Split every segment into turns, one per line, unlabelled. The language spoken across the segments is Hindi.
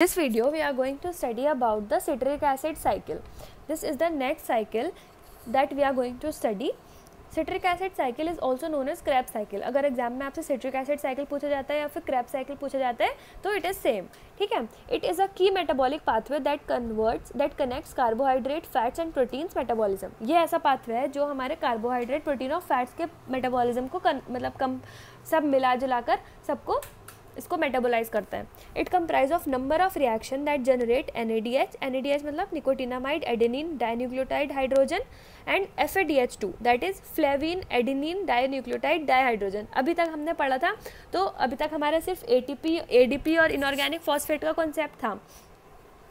This video we are going to study about the citric acid cycle. This is the next cycle that we are going to study. Citric acid cycle is also known as Krebs cycle. अगर एग्जाम में आपसे citric acid cycle पूछा जाता है या फिर Krebs cycle पूछा जाता है तो it is same. ठीक है. It is a key metabolic pathway that connects carbohydrate, fats and proteins metabolism. ये ऐसा pathway है जो हमारे carbohydrate, protein और fats के metabolism को मतलब सब मिला जुलाकर सबको इसको मेटाबोलाइज करता है. It comprise of number of reaction that generate NADH. NADH मतलब nicotinamide adenine dinucleotide hydrogen and FADH2 that is flavin adenine dinucleotide dihydrogen. अभी तक हमने पढ़ा था तो अभी तक हमारा सिर्फ ADP और इनऑर्गेनिक फॉस्फेट का कॉन्सेप्ट था.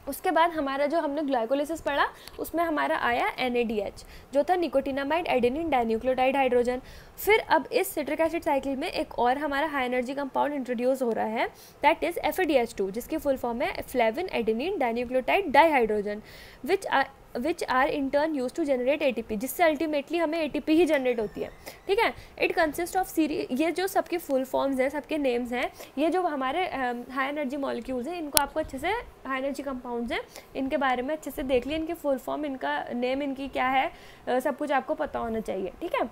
उसके बाद हमारा जो हमने ग्लाइकोलिसिस पढ़ा उसमें हमारा आया NADH जो था निकोटिनामाइड एडेनिन डाइन्यूक्लियोटाइड हाइड्रोजन. फिर अब इस सिट्रिक एसिड साइकिल में एक और हमारा हाई एनर्जी कंपाउंड इंट्रोड्यूस हो रहा है दैट इज FADH2 जिसकी फुल फॉर्म है flavin adenine dinucleotide dihydrogen which are in turn use to generate ATP जिससे अल्टीमेटली हमें ATP ही जनरेट होती है. ठीक है. It consist of series. ये जो सबके फुल फॉर्म्स हैं सबके नेम्स हैं ये जो हमारे हाई एनर्जी मॉलिक्यूल्स हैं इनको आपको अच्छे से हाई एनर्जी कंपाउंड्स हैं इनके बारे में अच्छे से देख लिए. इनके फुल फॉर्म इनका नेम इनकी क्या है सब कुछ आपको पता होना चाहिए. ठीक है.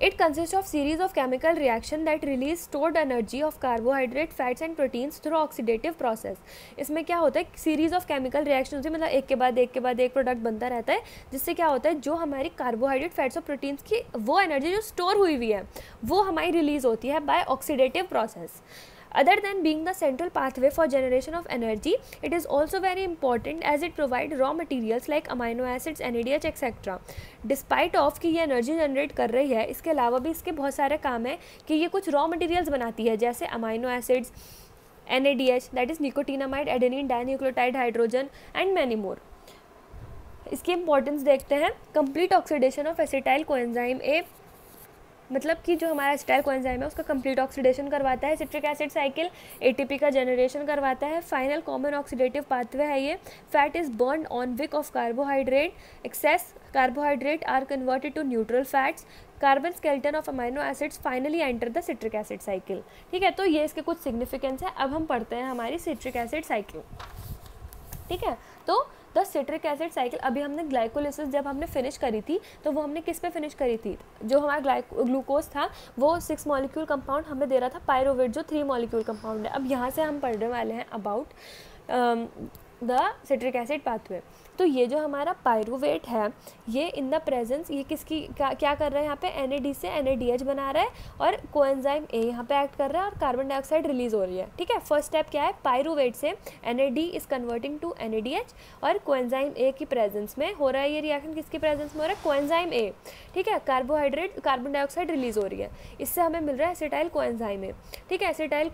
It consists of series of chemical reaction that release stored energy of carbohydrate, fats and proteins through oxidative process. इसमें क्या होता है सीरीज ऑफ केमिकल रिएक्शन होती है मतलब एक के बाद एक प्रोडक्ट बनता रहता है जिससे क्या होता है जो हमारी कार्बोहाइड्रेट फैट्स और प्रोटीन्स की वो एनर्जी जो स्टोर हुई हुई है वो हमारी रिलीज होती है by oxidative process. Other than being the central pathway for generation of energy, it is also very important as it provides raw materials like amino acids, NADH, etc. Despite of कि ये एनर्जी जनरेट कर रही है इसके अलावा भी इसके बहुत सारे काम है कि ये कुछ रॉ मटेरियल्स बनाती है जैसे amino acids, NADH that is nicotinamide adenine dinucleotide hydrogen and many more. इसकी इंपॉर्टेंस देखते हैं. Complete oxidation of acetyl coenzyme A मतलब कि जो हमारा एसिटाइल कोएंजाइम है उसका कंप्लीट ऑक्सीडेशन करवाता है. सिट्रिक एसिड साइकिल ATP का जनरेशन करवाता है. फाइनल कॉमन ऑक्सीडेटिव पाथवे है ये. Fat is burn on wick of carbohydrate. Excess carbohydrate are converted to neutral fats. Carbon skeleton of amino acids finally enter the citric acid cycle. ठीक है. तो ये इसके कुछ सिग्निफिकेंस है. अब हम पढ़ते हैं हमारी सिट्रिक एसिड साइकिल. ठीक है. तो द सिट्रिक एसिड साइकिल अभी हमने ग्लाइकोलिसिस जब हमने फिनिश करी थी तो वो हमने किस पे फिनिश करी थी जो हमारा ग्लूकोज था वो 6 मॉलिक्यूल कंपाउंड हमें दे रहा था पायरुवेट जो 3 मॉलिक्यूल कंपाउंड है. अब यहाँ से हम पढ़ने वाले हैं about the citric acid pathway. तो ये जो हमारा पायरुवेट है ये इन द प्रेजेंस ये किसकी क्या कर रहा है यहाँ पे NAD से NADH बना रहा है और कोएंजाइम A यहाँ पे एक्ट कर रहा है और कार्बन डाइऑक्साइड रिलीज हो रही है. ठीक है. फर्स्ट स्टेप क्या है पायरुवेट से NAD is converting to NADH और कोएंजाइम A की प्रेजेंस में हो रहा है. ये रिएक्शन किसकी प्रेजेंस में हो रहा है कोएंजाइम A. ठीक है. कार्बोहाइड्रेट कार्बन डाइऑक्साइड रिलीज हो रही है इससे हमें मिल रहा है एसिटाइल कोएंजाइम A. ठीक है. एसिटाइल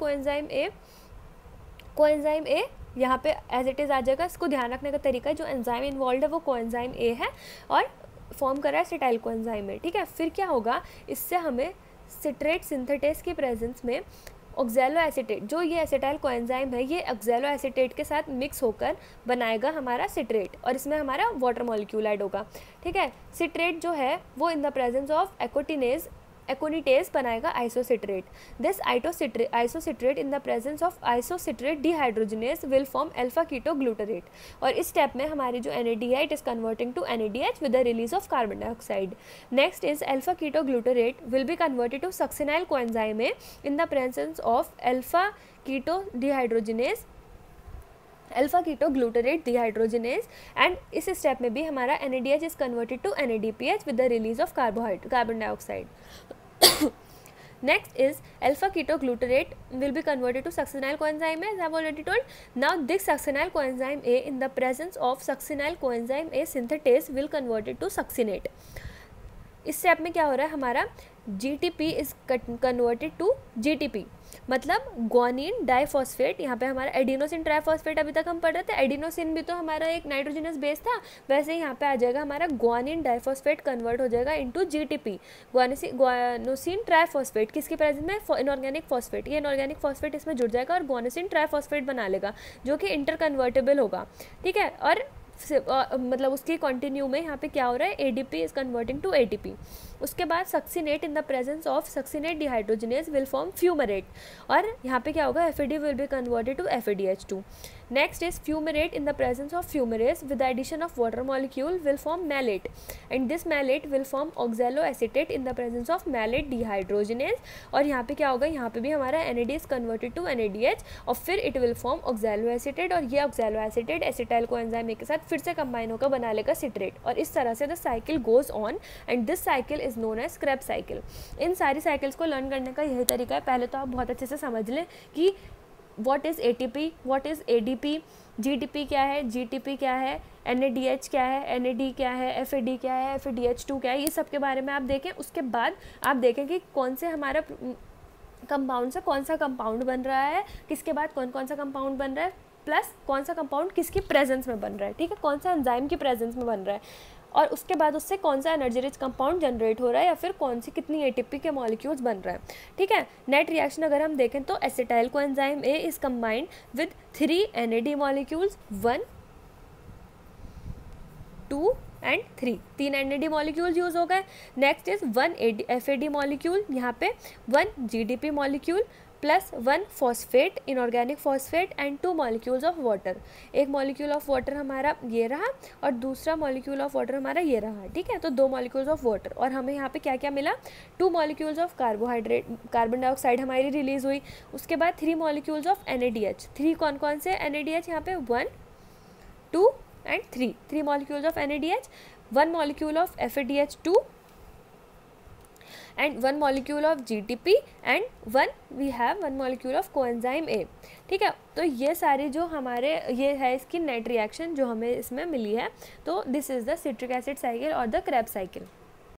कोएंजाइम A यहाँ पे एज इट इज़ आ जाएगा. इसको ध्यान रखने का तरीका है जो एंजाइम इन्वॉल्व है वो कोएंजाइम A है और फॉर्म कर रहा है एसिटाइल कोएंजाइम A. ठीक है. फिर क्या होगा इससे हमें सिट्रेट सिंथेटेस की प्रेजेंस में ऑक्सैलो एसिटेट जो ये एसिटाइल कोएंजाइम है ये ऑक्सैलो एसिटेट के साथ मिक्स होकर बनाएगा हमारा सिट्रेट और इसमें हमारा वाटर मॉलिक्यूल ऐड होगा. ठीक है. सिट्रेट जो है वो in the presence of aconitase बनाएगा isocitrate. This isocitrate in the presence of isocitrate dehydrogenase will form alpha keto glutarate. और इस स्टेप में हमारी जो NAD है it is converting to NADH with the release of carbon dioxide. Next is alpha keto glutarate will be converted to succinyl coenzyme A in the presence of alpha keto glutarate dehydrogenase and इस स्टेप में भी हमारा NADH is converted to NADPH with the release of carbon dioxide. Next is alpha ketoglutarate will be converted to succinyl coenzyme A as I have already told. Now this succinyl coenzyme A in the presence of succinyl coenzyme A synthetase will convert it to succinate. इस स्टेप में क्या हो रहा है हमारा GTP is converted to GTP मतलब ग्वानिन डाइफॉस्फेट. यहाँ पे हमारा एडिनोसिन ट्राइफॉस्फेट अभी तक हम पढ़ रहे थे. एडिनोसिन भी तो हमारा एक नाइट्रोजनस बेस था वैसे ही यहाँ पे आ जाएगा हमारा ग्वानिन डाइफॉस्फेट कन्वर्ट हो जाएगा इनटू GTP ग्वानोसिन ट्राइफॉस्फेट किसकी प्रेजेंस में इनऑर्गेनिक फॉस्फेट. ये इनऑर्गेनिक फॉस्फेट इसमें जुड़ जाएगा और ग्वानोसिन ट्राइफॉस्फेट बना लेगा जो कि इंटर कन्वर्टेबल होगा. ठीक है. और मतलब उसके कंटिन्यू में यहाँ पे क्या हो रहा है, ADP is converting to ATP. उसके बाद succinate in the presence of succinate dehydrogenase will form fumarate, और यहाँ पे क्या होगा, FAD will be converted to FADH2. Next is fumarate in the presence of fumarase with the addition of water molecule will form malate, and this malate will form oxaloacetate in the presence of malate dehydrogenase. और यहाँ पे क्या होगा, यहाँ पे भी हमारा NAD is converted to NADH और फिर it will form oxaloacetate, और ये oxaloacetate acetyl coenzyme A के साथ फिर से कंबाइन होकर बना लेगा citrate, और इस तरह से the cycle goes on and this cycle is known as Krebs cycle. इन सारी साइकिल्स को लर्न करने का यही तरीका है. पहले तो आप बहुत अच्छे से समझ लें कि what is ATP, what is ADP, GDP क्या है, GTP क्या है, NADH क्या है, NAD क्या है, FAD क्या है, FADH2 क्या है, ये सब के बारे में आप देखें. उसके बाद आप देखें कि कौन से हमारा कंपाउंड से कौन सा कंपाउंड बन रहा है, किसके बाद कौन कौन सा कंपाउंड बन रहा है, प्लस कौन सा कंपाउंड किसकी प्रेजेंस में बन रहा है, ठीक है, कौन सा एंजाइम की प्रेजेंस में बन रहा है, और उसके बाद उससे कौन सा एनर्जी रिच कंपाउंड जनरेट हो रहा है, या फिर कौन सी कितनी ATP के मॉलिक्यूल्स बन रहा है, ठीक है. नेट रिएक्शन अगर हम देखें तो acetyl coenzyme A is combined with 3 NAD molecules, 1, 2 and 3, 3 NAD molecules use हो गए. नेक्स्ट इज 1 FAD मॉलिक्यूल, यहाँ पे 1 GDP molecule plus 1 phosphate, inorganic phosphate and 2 molecules of water. एक मॉलिक्यूल ऑफ वाटर हमारा ये रहा और दूसरा मॉलिक्यूल ऑफ वाटर हमारा ये रहा, ठीक है. तो 2 मॉलिक्यूल्स ऑफ वाटर, और हमें यहाँ पे क्या क्या मिला, 2 molecules of carbohydrate, carbon dioxide हमारी रिलीज हुई. उसके बाद 3 मॉलिक्यूल्स ऑफ NADH. 3 कौन कौन से NADH, यहाँ पे 1, 2 and 3 molecules of NADH, 1 molecule of FADH2 and 1 molecule of GTP and we have 1 molecule of coenzyme A, ठीक है. तो ये सारी जो हमारे ये है इसकी नेट रिएक्शन जो हमें इसमें मिली है. तो this is the citric acid cycle और द Krebs साइकिल.